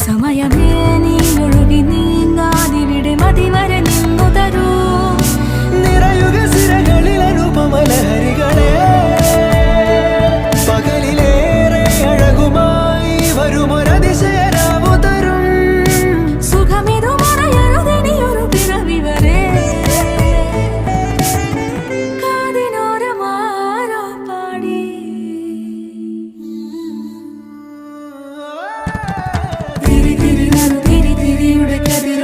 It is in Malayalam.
സമയമേ നീ ഒഴുകി നീങ്ങാതിവിടെ മതിവരെ നിന്നു തരൂ നിറയുക സിരകളിൽ അനുപമലഹരികളെ പകലിലേറെ അഴകുമായി വരുമൊരതിശയരാവു തരും സുഖമിതു മറയരുതിനിയൊരു പിറവി വരെ കാതിനോരമാരോ പാടി തിരി തിരി തിരിയുടെ കതിർ